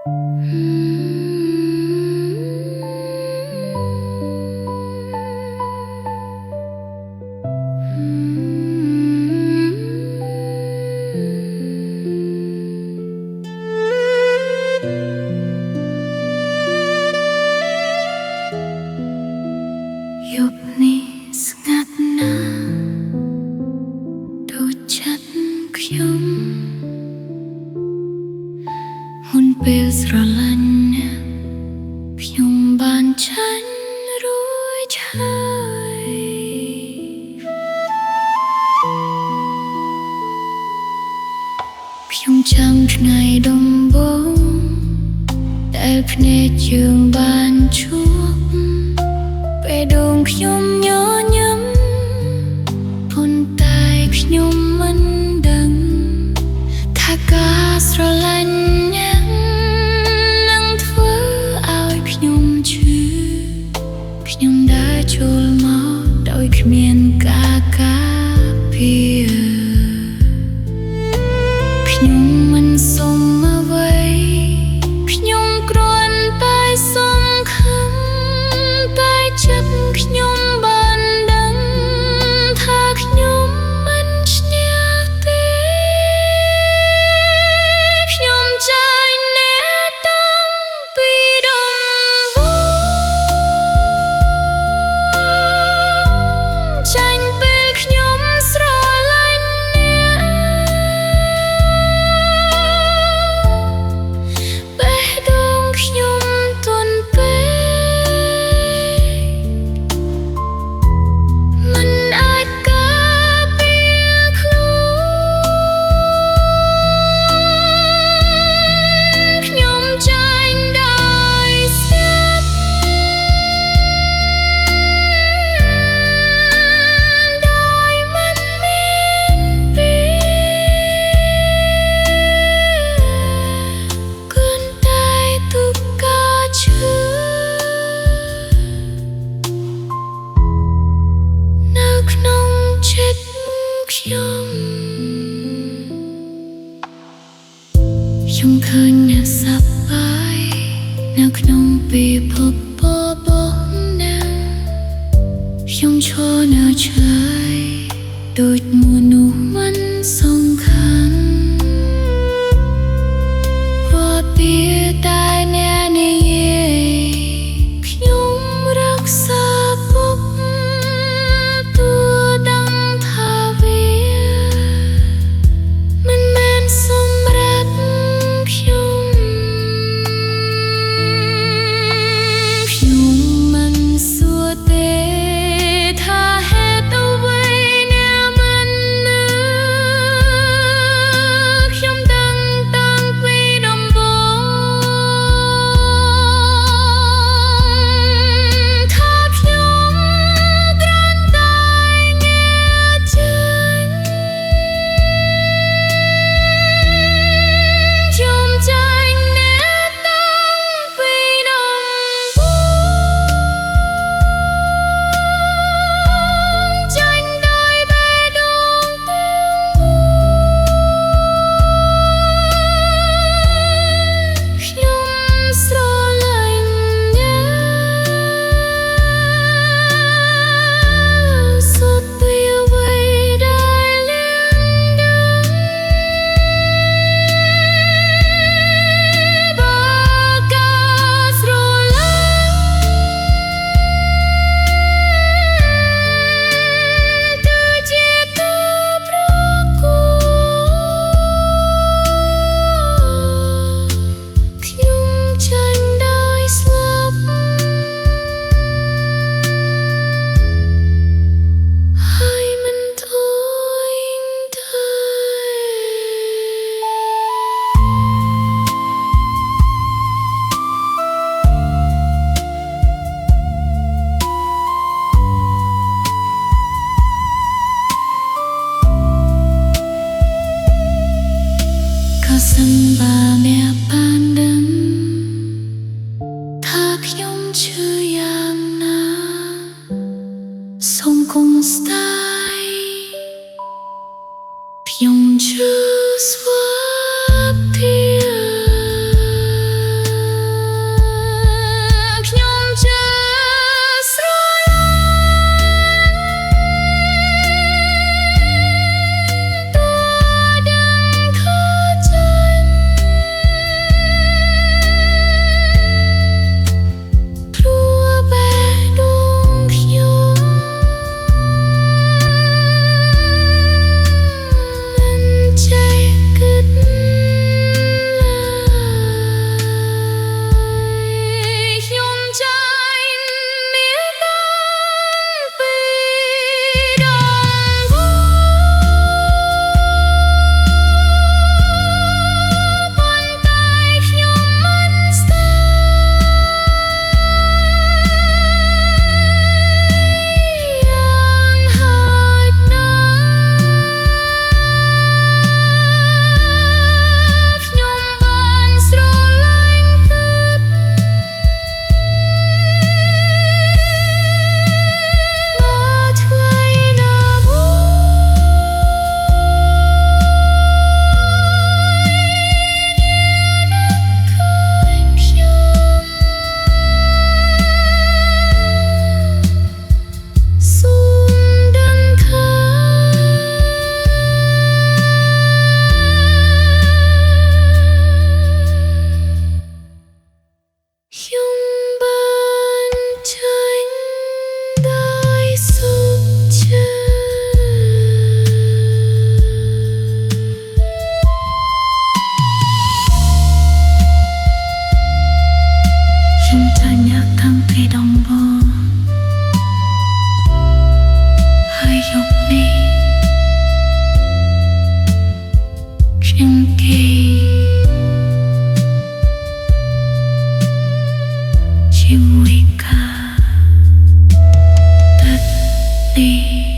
យប់នេះស្ងាត់ណាស់ដូចចិត្តខ្ញុំមុនពេលស្រឡាញ់ខ្ញុំបានចាញ់រួចហើយខ្ញុំចាំថ្ងៃដំបូងដែលភ្នែកយើងបានជួបពេលដងខ្ញុំញញឹមប៉ុន្តែខ្ញុំមិនដឹងថាការស្រឡាញ់នឹងធ្វើឲ្យខ្ញុំឈឺខ្ញុំដើរចូលមកដោយគ្មានការការពារខ្ញុំមិនសុំអ្វីខ្ញុំគ្រាន់តែសង្ឃឹមតែចិត្តខ្ញុំបានដឹងថាខ្ញុំមិនឈ្នះទេខ្ញុំចាញ់អ្នកតាំងពីដំបូងចាញ់ពេលខ្ញុំស្រឡាញ់អ្នកបេះដូងខ្ញុំទន់ពេកមិនអាចការពារខ្លួនខ្ញុំចាញ់ដោយស្ងាត់ដោយមិនមានពេលគន់តែទុកការឈឺនៅក្នុងចិត្តខ្ញុំខ្ញុំឃើញអ្នកសប្បាយនៅក្នុងពិភពរបស់អ្នកខ្ញុំឈរនៅឆ្លើយដូចមនុស្សមិនសំខាន់គាត់ពីតែអ្នកនិយាយខ្ញុំរក្សាពុកទួដឹងថាវាមិនមែនសម្រាប់ខ្ញុំមិនសួរទេថាហេតុអ្វីអ្នកមិននឹកខ្ញុំដឹងតាំងពីដំបូងថាខ្ញុំគ្រាន់តែងាកចាញ់ខ្ញុំចាញ់អ្នកតាំងពីដំបូងចាញ់ដោយបេះដូងទាំងមូលខ្ញុំស្រឡាញ់អ្នកសុទ្ធពីអ្វីដែលអ្នកដឹងបើការស្រឡាញ់គឺជាការប្រកួតខ្ញុំចាញ់ដោយស្លាប់ហើយមិនធុញទ្រាយក៏សិនបើអ្នកបានដឹងថាខ្ញុំឈឺយ៉ាងណាសូមកុំស្ដាយខ្ញុំឈឺស្វាប់ធា នឹងគេជាមួយការទឹកនេះ